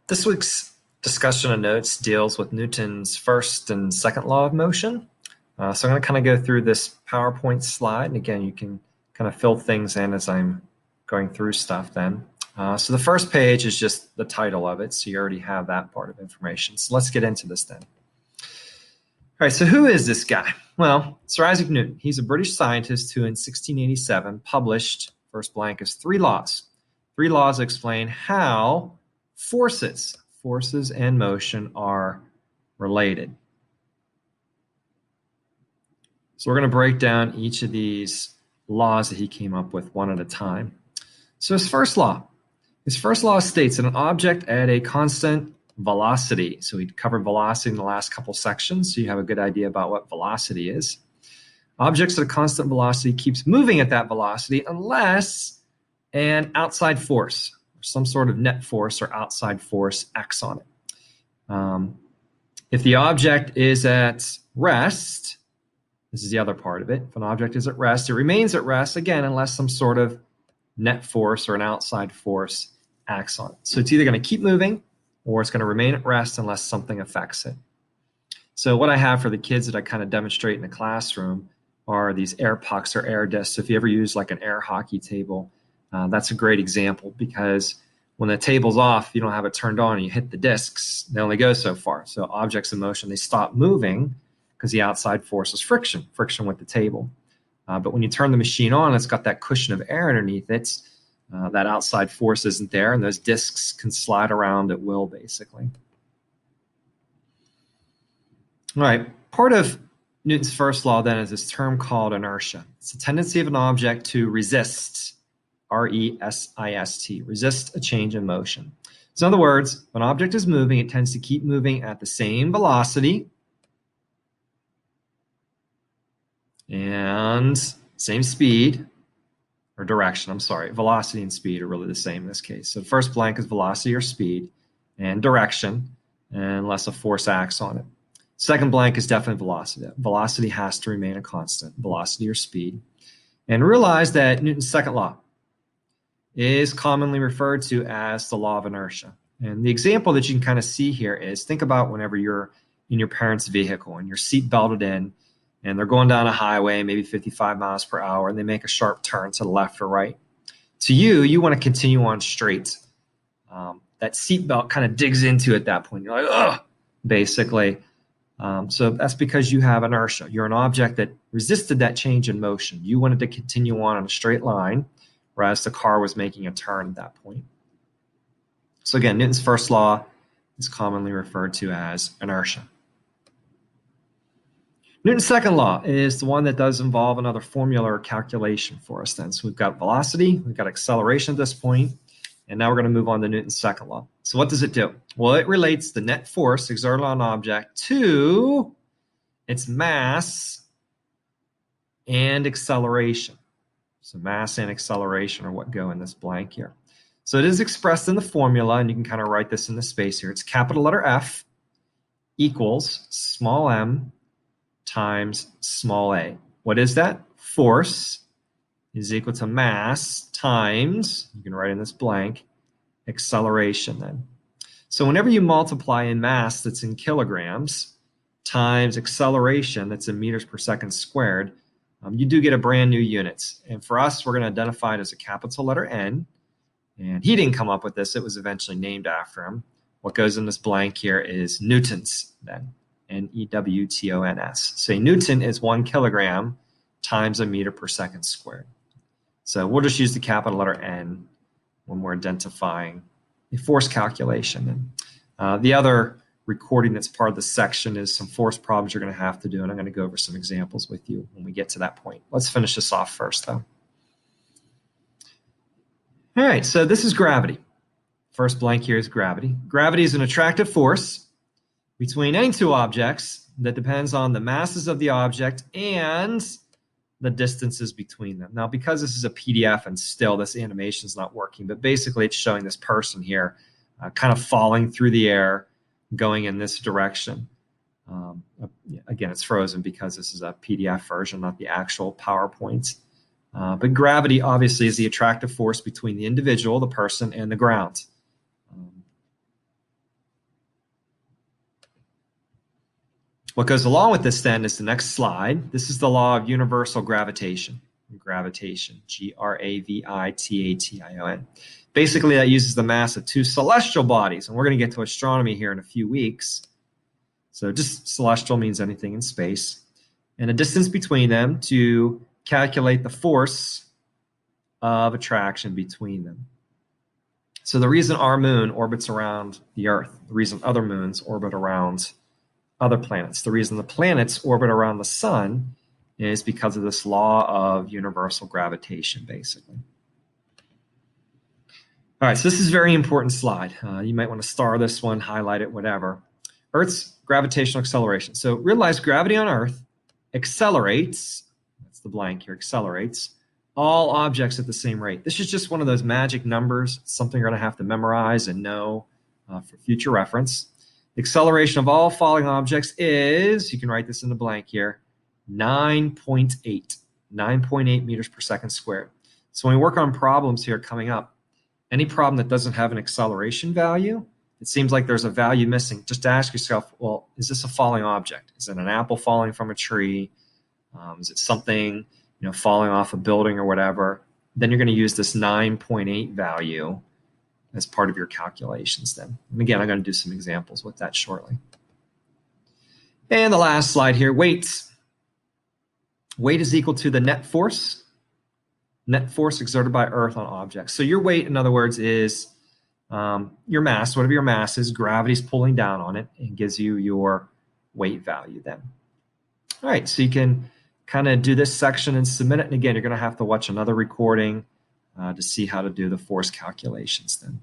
This week's discussion of notes deals with Newton's first and second law of motion. So I'm going to kind of go through this PowerPoint slide. And again, you can kind of fill things in as I'm going through stuff then. So the first page is just the title of it. So you already have that part of information. So let's get into this then. All right, so who is this guy? Well, Sir Isaac Newton. He's a British scientist who in 1687 published, first blank is 3 laws. 3 laws explain how forces and motion are related. So we're going to break down each of these laws that he came up with one at a time. So his first law states that an object at a constant velocity. So we covered velocity in the last couple sections, so you have a good idea about what velocity is. Objects at a constant velocity keeps moving at that velocity unless an outside force, or some sort of net force or outside force, acts on it. If the object is at rest, this is the other part of it. If an object is at rest, it remains at rest, again, unless some sort of net force or an outside force acts on it. So it's either going to keep moving or it's going to remain at rest unless something affects it. So what I have for the kids that I kind of demonstrate in the classroom are these air pucks or air discs. So if you ever use like an air hockey table, that's a great example, because when the table's off, you don't have it turned on and you hit the discs, they only go so far. So objects in motion, they stop moving because the outside force is friction with the table. But when you turn the machine on, it's got that cushion of air underneath it. That outside force isn't there, and those discs can slide around at will, basically. All right, part of Newton's first law then is this term called inertia. It's a tendency of an object to resist, R-E-S-I-S-T, resist a change in motion. So in other words, when an object is moving, it tends to keep moving at the same velocity and same speed, or direction, I'm sorry. Velocity and speed are really the same in this case. So the first blank is velocity or speed, and direction, unless a force acts on it. Second blank is definitely velocity. Velocity has to remain a constant, velocity or speed. And realize that Newton's second law is commonly referred to as the law of inertia. And the example that you can kind of see here is, think about whenever you're in your parents' vehicle and you're seat belted in, and they're going down a highway, maybe 55 miles per hour, and they make a sharp turn to the left or right. To you, you want to continue on straight. That seatbelt kind of digs into it at that point. You're like, ugh, basically. So that's because you have inertia. You're an object that resisted that change in motion. You wanted to continue on a straight line, whereas the car was making a turn at that point. So again, Newton's first law is commonly referred to as inertia. Newton's second law is the one that does involve another formula or calculation for us then. So we've got velocity, we've got acceleration at this point, and now we're going to move on to Newton's second law. So what does it do? Well, it relates the net force exerted on an object to its mass and acceleration. So mass and acceleration are what go in this blank here. So it is expressed in the formula, and you can kind of write this in the space here. It's capital letter F equals small m times small a. What is that? Force is equal to mass times, you can write in this blank, acceleration then. So whenever you multiply in mass that's in kilograms times acceleration that's in meters per second squared, you do get a brand new units. And for us, we're going to identify it as a capital letter N. And he didn't come up with this. It was eventually named after him. What goes in this blank here is newtons then. N-E-W-T-O-N-S. So a newton is 1 kilogram times a meter per second squared. So we'll just use the capital letter N when we're identifying a force calculation. And the other recording that's part of the section is some force problems you're going to have to do, and I'm going to go over some examples with you when we get to that point. Let's finish this off first, though. All right, so this is gravity. First blank here is gravity. Gravity is an attractive force between any two objects that depends on the masses of the object and the distances between them. Now, because this is a PDF and still this animation is not working, but basically it's showing this person here kind of falling through the air, going in this direction. Again, it's frozen because this is a PDF version, not the actual PowerPoint. But gravity obviously is the attractive force between the individual, the person, and the ground. What goes along with this then is the next slide. This is the law of universal gravitation. Gravitation, Gravitation. Basically, that uses the mass of two celestial bodies, and we're going to get to astronomy here in a few weeks. So just celestial means anything in space. And a distance between them to calculate the force of attraction between them. So the reason our moon orbits around the Earth, the reason other moons orbit around other planets, the reason the planets orbit around the sun is because of this law of universal gravitation, basically. All right, so this is a very important slide. You might want to star this one, highlight it, whatever. Earth's gravitational acceleration. So realize gravity on Earth accelerates, that's the blank here, accelerates all objects at the same rate. This is just one of those magic numbers, something you're going to have to memorize and know for future reference. The acceleration of all falling objects is, you can write this in the blank here, 9.8 meters per second squared. So when we work on problems here coming up, any problem that doesn't have an acceleration value, it seems like there's a value missing. Just ask yourself, well, is this a falling object? Is it an apple falling from a tree? Is it something, falling off a building or whatever? Then you're going to use this 9.8 value as part of your calculations then. And again, I'm going to do some examples with that shortly. And the last slide here, weights. Weight is equal to the net force exerted by Earth on objects. So your weight, in other words, is your mass, whatever your mass is, gravity's pulling down on it and gives you your weight value then. All right, so you can kind of do this section and submit it. And again, you're going to have to watch another recording to see how to do the force calculations then.